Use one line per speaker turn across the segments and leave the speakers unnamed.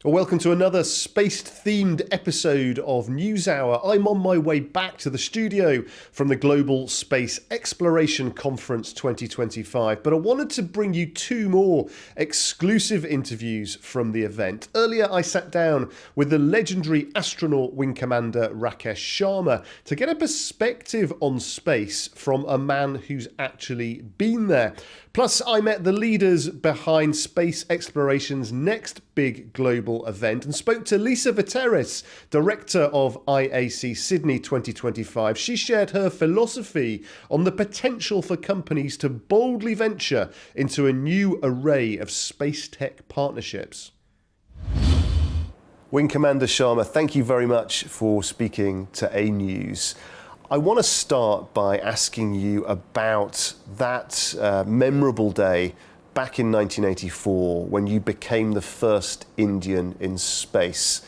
Well, welcome to another space-themed episode of Newshour. I'm on my way back to the studio from the Global Space Exploration Conference 2025, but I wanted to bring you two more exclusive interviews from the event. Earlier, I sat down with the legendary astronaut wing commander Rakesh Sharma to get a perspective on space from a man who's actually been there. Plus, I met the leaders behind space exploration's next big global event and spoke to Lisa Viteris, director of IAC Sydney 2025. She shared her philosophy on the potential for companies to boldly venture into a new array of space tech partnerships. Wing Commander Sharma, thank you very much for speaking to A News. I want to start by asking you about that memorable day back in 1984 when you became the first Indian in space.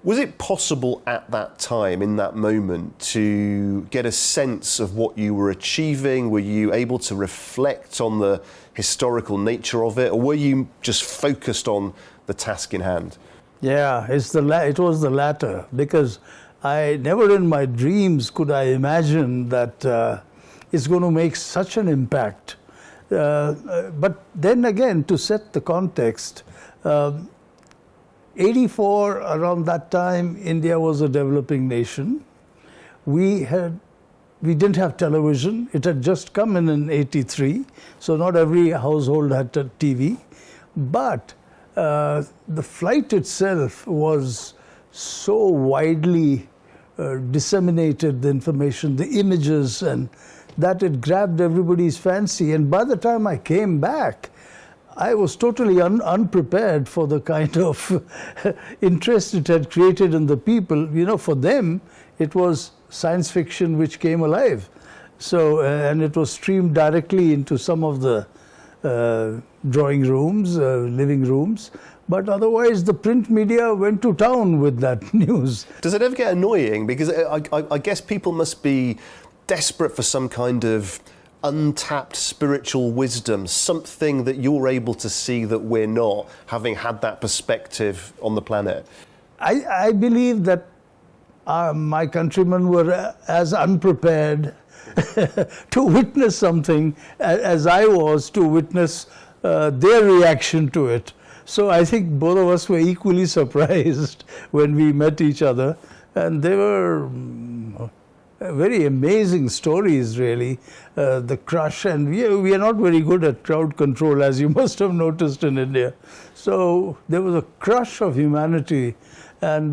Was it possible at that time, in that moment, to get a sense of what you were achieving? Were you able to reflect on the historical nature of it, or were you just focused on the task in hand?
Yeah, it was the latter, because I never in my dreams could I imagine that it's going to make such an impact. But then again, to set the context, 84, around that time, India was a developing nation. We didn't have television. It had just come in 83, so not every household had a TV. But the flight itself was so widely disseminated, the information, the images, and that it grabbed everybody's fancy. And by the time I came back, I was totally unprepared for the kind of interest it had created in the people. You know, for them, it was science fiction which came alive. So, and it was streamed directly into some of the drawing rooms, living rooms. But otherwise, the print media went to town with that news.
Does it ever get annoying? Because I guess people must be desperate for some kind of untapped spiritual wisdom, something that you're able to see that we're not, having had that perspective on the planet.
I believe that my countrymen were as unprepared to witness something as I was to witness their reaction to it. So I think both of us were equally surprised when we met each other, and they were very amazing stories, really. The crush, and we are not very good at crowd control, as you must have noticed in India. So there was a crush of humanity, and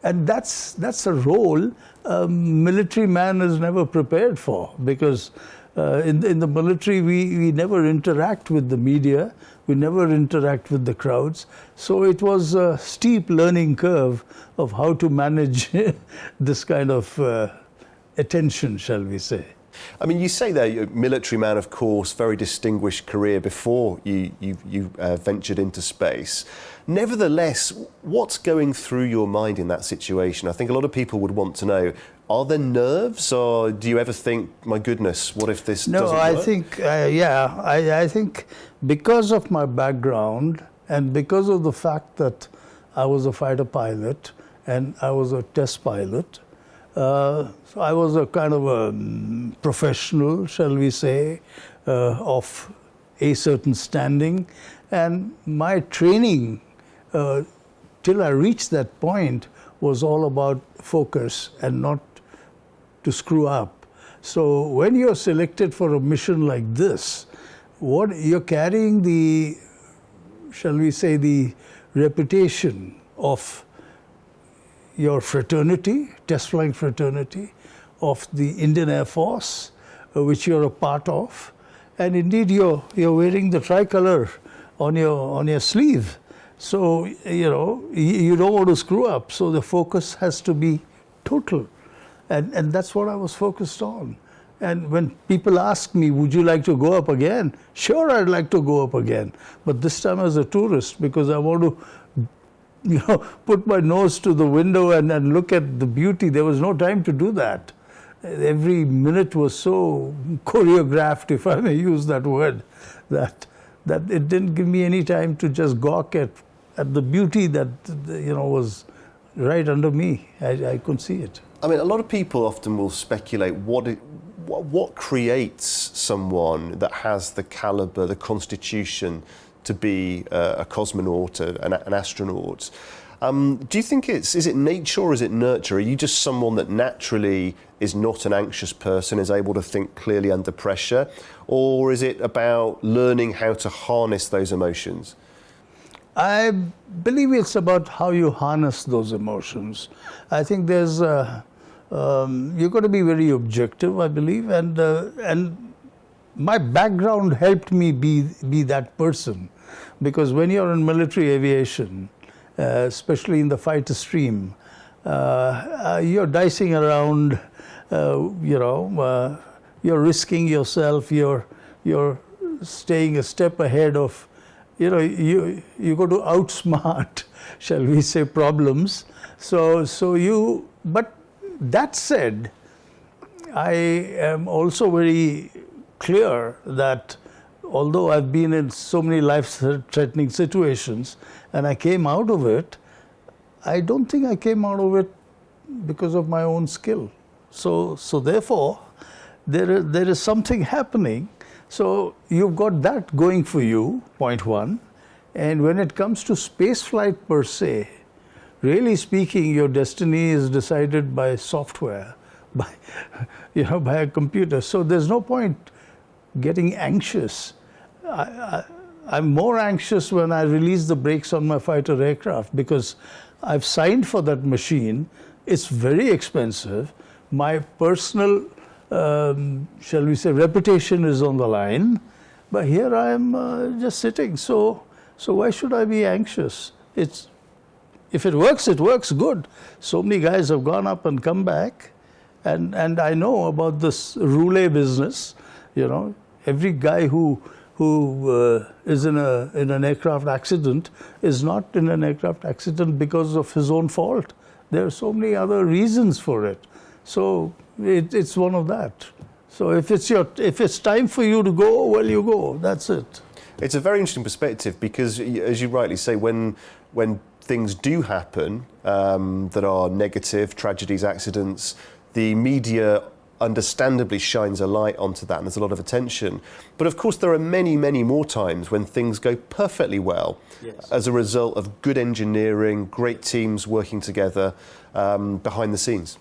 that's a role a military man is never prepared for, because in the military we never interact with the media, we never interact with the crowds. So it was a steep learning curve of how to manage this kind of attention, shall we say.
I mean, you say there, you're a military man, of course, very distinguished career before you ventured into space. Nevertheless, what's going through your mind in that situation? I think a lot of people would want to know, are there nerves, or do you ever think, my goodness, what if this doesn't work?
I think because of my background and because of the fact that I was a fighter pilot and I was a test pilot, so I was a kind of a professional, shall we say, of a certain standing. And my training, till I reached that point, was all about focus and not to screw up. So when you're selected for a mission like this, what you're carrying the, shall we say, the reputation of your fraternity, test flying fraternity, of the Indian Air Force, which you're a part of, and indeed you're wearing the tricolor on your sleeve. So you know you don't want to screw up. So the focus has to be total, and that's what I was focused on. And when people ask me, would you like to go up again? Sure, I'd like to go up again, but this time as a tourist, because I want to put my nose to the window and look at the beauty. There was no time to do that. Every minute was so choreographed, if I may use that word, that it didn't give me any time to just gawk at at the beauty that was right under me. I couldn't see it.
I mean, a lot of people often will speculate what creates someone that has the caliber, the constitution to be a cosmonaut, an astronaut. Do you think is it nature or is it nurture? Are you just someone that naturally is not an anxious person, is able to think clearly under pressure? Or is it about learning how to harness those emotions?
I believe it's about how you harness those emotions. I think there's you've got to be very objective, I believe, and my background helped me be that person, because when you're in military aviation, especially in the fighter stream, you're dicing around, you're risking yourself, you're staying a step ahead of, you got to outsmart, shall we say, problems. But that said, I am also very clear that although I've been in so many life-threatening situations and I came out of it, I don't think I came out of it because of my own skill. So therefore, there is something happening. So you've got that going for you, point one. And when it comes to space flight per se, really speaking, your destiny is decided by software, by a computer. So there's no point getting anxious. I'm more anxious when I release the brakes on my fighter aircraft, because I've signed for that machine. It's very expensive. My personal, shall we say, reputation is on the line. But here I am just sitting. So why should I be anxious? If it works, good. So many guys have gone up and come back. And I know about this roulette business. Every guy who is in an aircraft accident is not in an aircraft accident because of his own fault. There are so many other reasons for it. So it's one of that. So if it's time for you to go, well, you go. That's it.
It's a very interesting perspective, because, as you rightly say, when things do happen that are negative, tragedies, accidents, the media understandably shines a light onto that, and there's a lot of attention. But of course, there are many, many more times when things go perfectly well, yes, as a result of good engineering, great teams working together behind the scenes.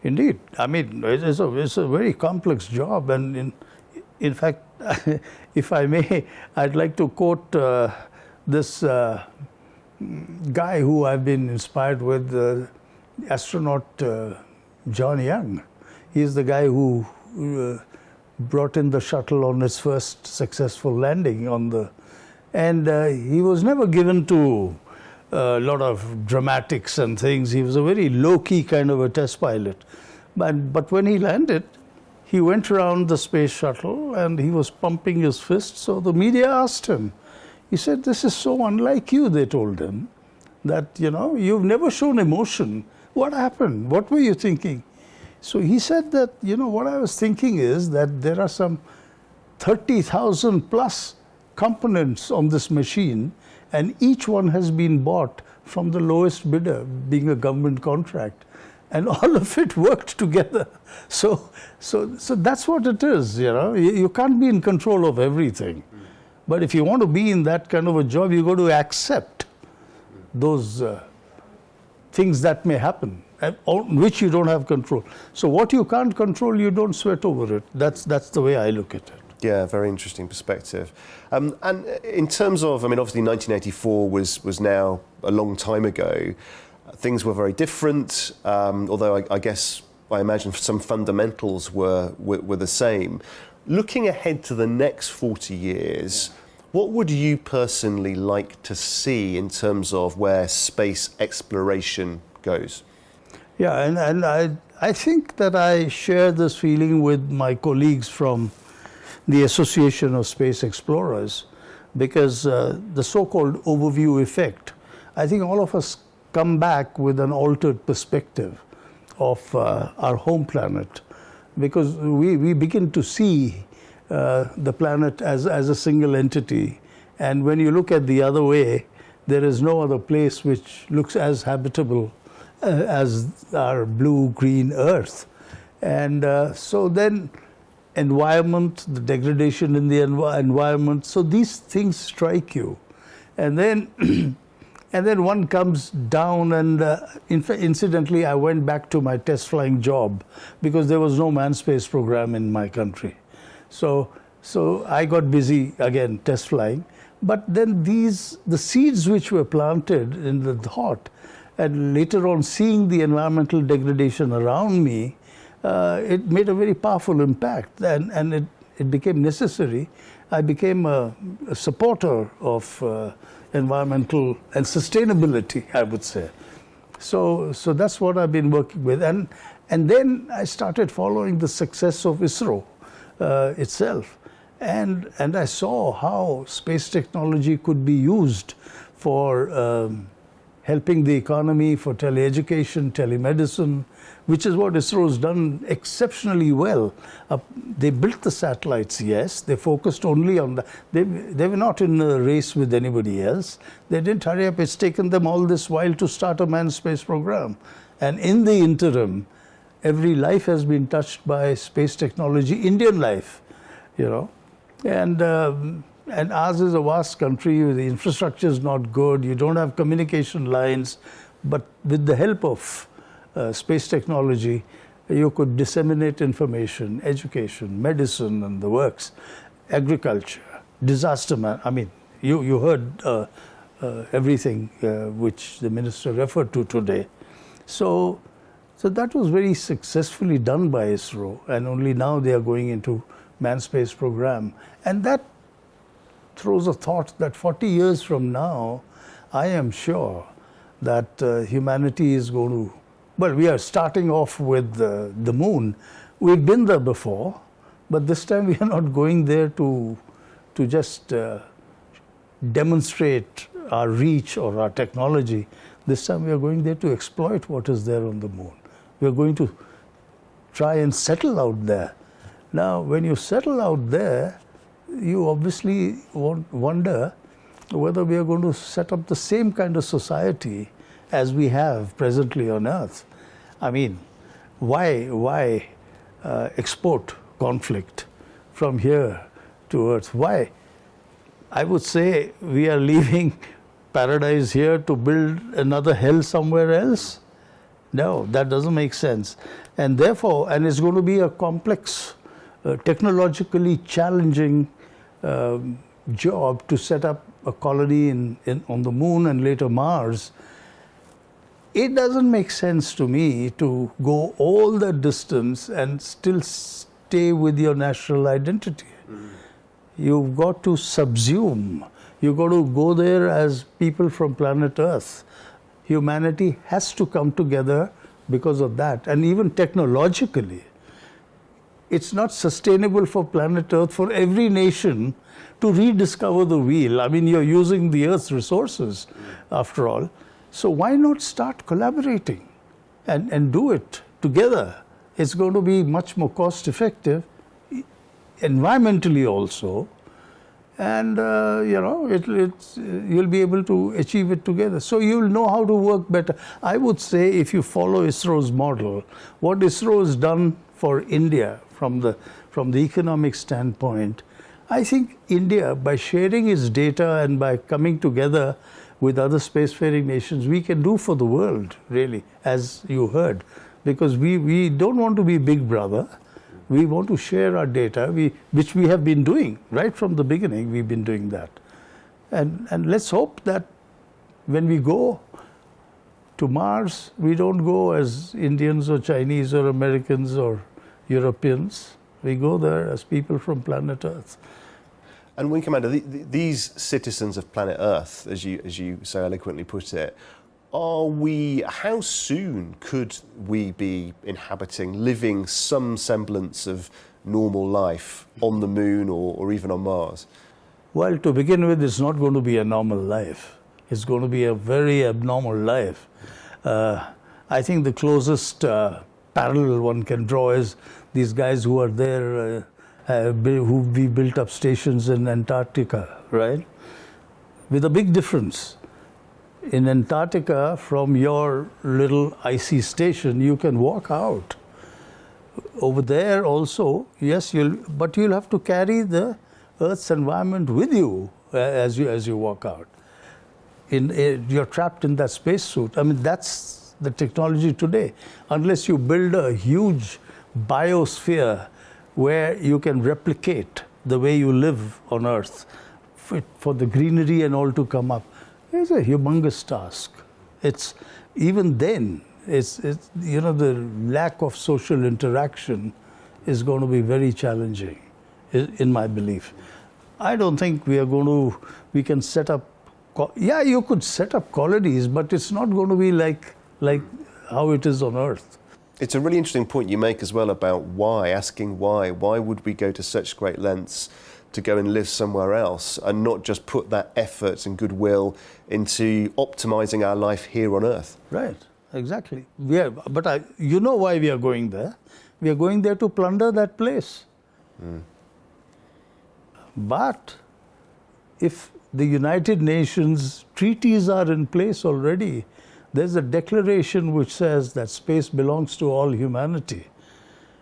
Indeed. I mean, it's a very complex job. And in fact, if I may, I'd like to quote this guy who I've been inspired with, astronaut John Young. He's the guy who brought in the shuttle on its first successful landing and he was never given to a lot of dramatics and things. He was a very low-key kind of a test pilot. But when he landed, he went around the space shuttle and he was pumping his fist. So the media asked him. He said, "This is so unlike you," they told him, "that, you've never shown emotion. What happened? What were you thinking?" So he said that, what I was thinking is that there are some 30,000 plus components on this machine, and each one has been bought from the lowest bidder, being a government contract. And all of it worked together. So that's what it is, You can't be in control of everything. But if you want to be in that kind of a job, you've got to accept those things that may happen, on which you don't have control. So what you can't control, you don't sweat over it. That's the way I look at it.
Yeah, very interesting perspective. And in terms of, obviously 1984 was now a long time ago. Things were very different, although I imagine some fundamentals were the same. Looking ahead to the next 40 years, what would you personally like to see in terms of where space exploration goes?
Yeah, and I think that I share this feeling with my colleagues from the Association of Space Explorers, because the so-called overview effect, I think all of us come back with an altered perspective of our home planet, because we begin to see the planet as a single entity. And when you look at the other way, there is no other place which looks as habitable as our blue-green Earth. And so then environment, the degradation in the environment, so these things strike you. And then, and then one comes down and, incidentally, I went back to my test flying job because there was no manned space program in my country. So I got busy again test flying. But then the seeds which were planted in the thought, and later on seeing the environmental degradation around me, it made a very powerful impact, and it became necessary. I became a supporter of environmental and sustainability, I would say. So that's what I've been working with. And then I started following the success of ISRO itself. And I saw how space technology could be used for helping the economy, for teleeducation, telemedicine, which is what ISRO has done exceptionally well. They built the satellites, yes. They focused only on that. They were not in a race with anybody else. They didn't hurry up. It's taken them all this while to start a manned space program. And in the interim, every life has been touched by space technology, Indian life, you know. And ours is a vast country. The infrastructure is not good. You don't have communication lines. But with the help of space technology, you could disseminate information, education, medicine, and the works, agriculture, disaster I mean, you heard everything which the minister referred to today. So that was very successfully done by ISRO, and only now they are going into manned space program. And that throws a thought that 40 years from now, I am sure that humanity is going to, well, we are starting off with the moon. We've been there before, but this time we are not going there to just demonstrate our reach or our technology. This time we are going there to exploit what is there on the moon. We are going to try and settle out there. Now, when you settle out there, you obviously wonder whether we are going to set up the same kind of society as we have presently on Earth. I mean, why export conflict from here to Earth? Why? I would say we are leaving paradise here to build another hell somewhere else. No, that doesn't make sense. And therefore, and it's going to be a complex, technologically challenging job to set up a colony on the moon and later Mars. It doesn't make sense to me to go all that distance and still stay with your national identity. You've got to subsume. You've got to go there as people from planet Earth. Humanity has to come together because of that. And even technologically, it's not sustainable for planet Earth for every nation to rediscover the wheel. I mean, you're using the Earth's resources, after all. So why not start collaborating and do it together? It's going to be much more cost effective, environmentally also, and you'll be able to achieve it together. So you'll know how to work better. I would say if you follow ISRO's model, what ISRO has done for India from the economic standpoint, I think India, by sharing its data and by coming together with other spacefaring nations, we can do for the world, really, as you heard. Because we don't want to be big brother. We want to share our data, which we have been doing. Right from the beginning, we've been doing that. And let's hope that when we go to Mars, we don't go as Indians or Chinese or Americans or Europeans. We go there as people from planet Earth.
And Wing Commander, these citizens of planet Earth, as you so eloquently put it, how soon could we be inhabiting, living some semblance of normal life on the moon or even on Mars?
Well, to begin with, it's not going to be a normal life. It's going to be a very abnormal life. I think the closest parallel one can draw is these guys who are there, who we built up stations in Antarctica, right? With a big difference. In Antarctica, from your little icy station, you can walk out. Over there also, yes, but you'll have to carry the Earth's environment with you as you walk out. You're trapped in that spacesuit. I mean, that's the technology today. Unless you build a huge biosphere where you can replicate the way you live on Earth, for the greenery and all to come up, it's a humongous task. It's even then. It's the lack of social interaction is going to be very challenging, in my belief. I don't think we can set up. You could set up colonies, but it's not going to be like how it is on Earth.
It's a really interesting point you make as well about why, asking why. Why would we go to such great lengths to go and live somewhere else and not just put that effort and goodwill into optimizing our life here on Earth?
Right, exactly. But you know why we are going there? We are going there to plunder that place. But if the United Nations treaties are in place already, there's a declaration which says that space belongs to all humanity.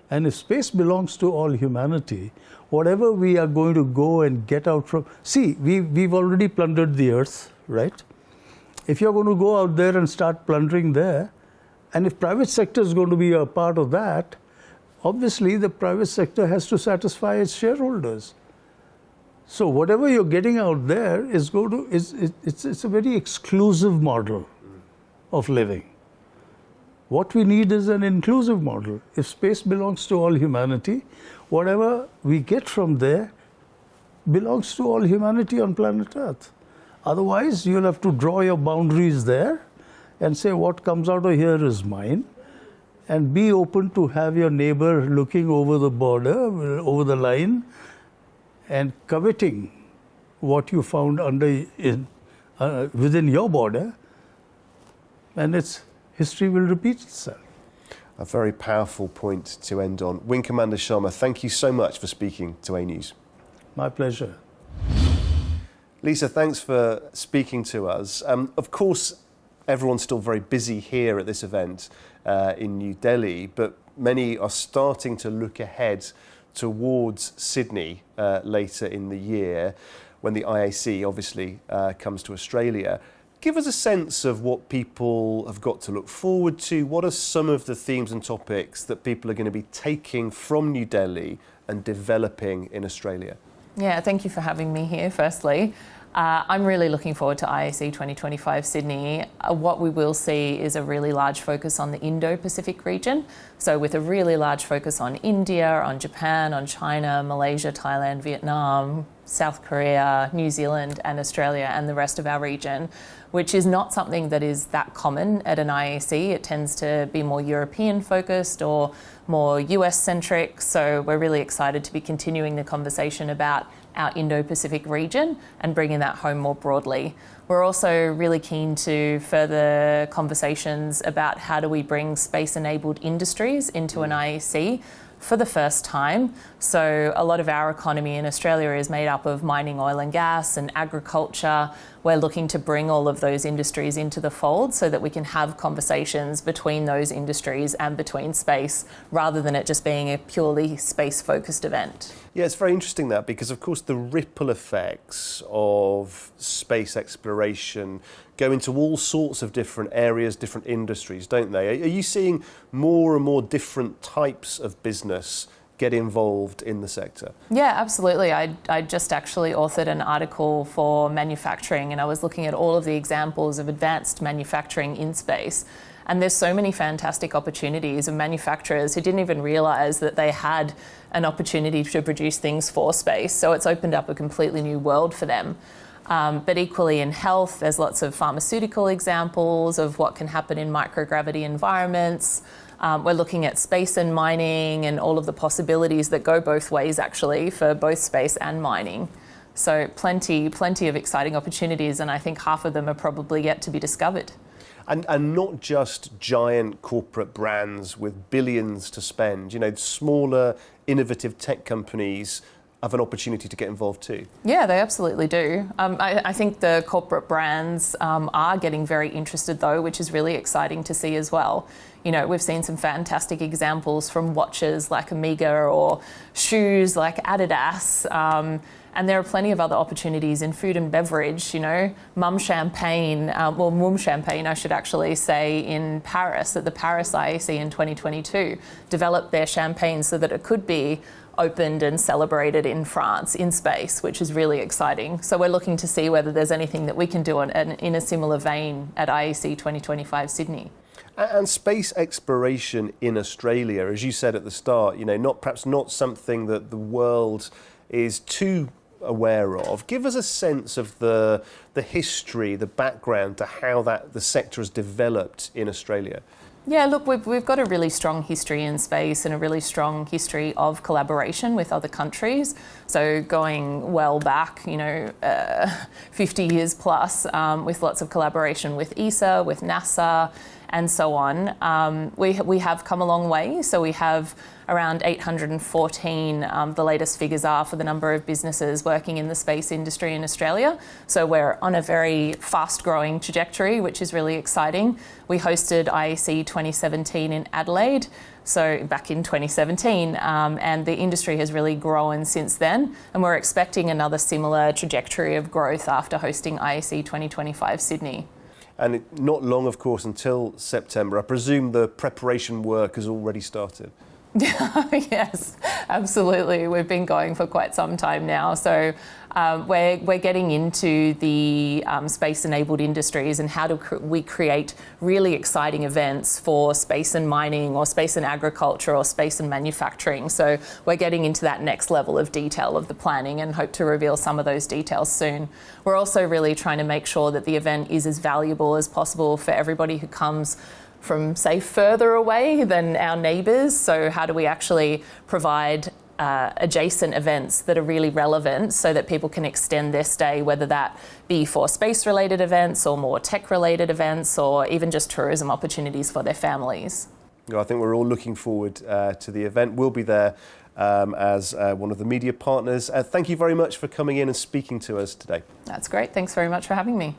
And if space belongs to all humanity, whatever we are going to go and get out from... See, we've already plundered the Earth, right? If you're going to go out there and start plundering there, and if private sector is going to be a part of that, obviously the private sector has to satisfy its shareholders. So whatever you're getting out there is it's a very exclusive model of living. What we need is an inclusive model. If space belongs to all humanity, whatever we get from there belongs to all humanity on planet Earth. Otherwise, you'll have to draw your boundaries there and say what comes out of here is mine, and be open to have your neighbor looking over the border, over the line, and coveting what you found within your border, and history will repeat itself.
A very powerful point to end on. Wing Commander Sharma, thank you so much for speaking to A News.
My pleasure.
Lisa, thanks for speaking to us. Of course, everyone's still very busy here at this event in New Delhi, but many are starting to look ahead towards Sydney later in the year, when the IAC obviously comes to Australia. Give us a sense of what people have got to look forward to. What are some of the themes and topics that people are going to be taking from New Delhi and developing in Australia?
Yeah, thank you for having me here, firstly. I'm really looking forward to IAC 2025 Sydney. What we will see is a really large focus on the Indo-Pacific region. So with a really large focus on India, on Japan, on China, Malaysia, Thailand, Vietnam, South Korea, New Zealand and Australia and the rest of our region, which is not something that is that common at an IAC. It tends to be more European focused or more US centric. So we're really excited to be continuing the conversation about our Indo-Pacific region and bringing that home more broadly. We're also really keen to further conversations about how do we bring space-enabled industries into an IAC for the first time. So a lot of our economy in Australia is made up of mining, oil and gas and agriculture. We're looking to bring all of those industries into the fold so that we can have conversations between those industries and between space, rather than it just being a purely space-focused event.
Yeah, it's very interesting that, because of course the ripple effects of space exploration go into all sorts of different areas, different industries, don't they? Are you seeing more and more different types of business get involved in the sector?
Yeah, absolutely. I just actually authored an article for manufacturing, and I was looking at all of the examples of advanced manufacturing in space. And there's so many fantastic opportunities of manufacturers who didn't even realise that they had an opportunity to produce things for space. So it's opened up a completely new world for them. But equally in health, there's lots of pharmaceutical examples of what can happen in microgravity environments. We're looking at space and mining and all of the possibilities that go both ways, actually, for both space and mining. So plenty of exciting opportunities, and I think half of them are probably yet to be discovered.
And not just giant corporate brands with billions to spend. You know, smaller, innovative tech companies of an opportunity to get involved too?
Yeah, they absolutely do. I think the corporate brands are getting very interested though, which is really exciting to see as well. You know, we've seen some fantastic examples from watches like Omega or shoes like Adidas. And there are plenty of other opportunities in food and beverage, you know, Mumm Champagne, I should actually say, in Paris, at the Paris IAC in 2022, developed their champagne so that it could be opened and celebrated in France, in space, which is really exciting. So we're looking to see whether there's anything that we can do in a similar vein at IAC 2025 Sydney.
And space exploration in Australia, as you said at the start, you know, perhaps not something that the world is too aware of. Give us a sense of the history, the background to how the sector has developed in Australia.
Yeah, look, we've got a really strong history in space and a really strong history of collaboration with other countries. So going well back, 50 years plus, with lots of collaboration with ESA, with NASA, and so on. We have come a long way. So we have around 814, the latest figures are, for the number of businesses working in the space industry in Australia. So we're on a very fast growing trajectory, which is really exciting. We hosted IAC 2017 in Adelaide, so back in 2017, and the industry has really grown since then. And we're expecting another similar trajectory of growth after hosting IAC 2025 Sydney.
And not long, of course, until September. I presume the preparation work has already started.
Yes, absolutely. We've been going for quite some time now. So we're getting into the space-enabled industries and how do we create really exciting events for space and mining or space and agriculture or space and manufacturing. So we're getting into that next level of detail of the planning and hope to reveal some of those details soon. We're also really trying to make sure that the event is as valuable as possible for everybody who comes from, say, further away than our neighbours. So how do we actually provide adjacent events that are really relevant so that people can extend their stay, whether that be for space-related events or more tech-related events or even just tourism opportunities for their families.
I think we're all looking forward to the event. We'll be there as one of the media partners. Thank you very much for coming in and speaking to us today.
That's great. Thanks very much for having me.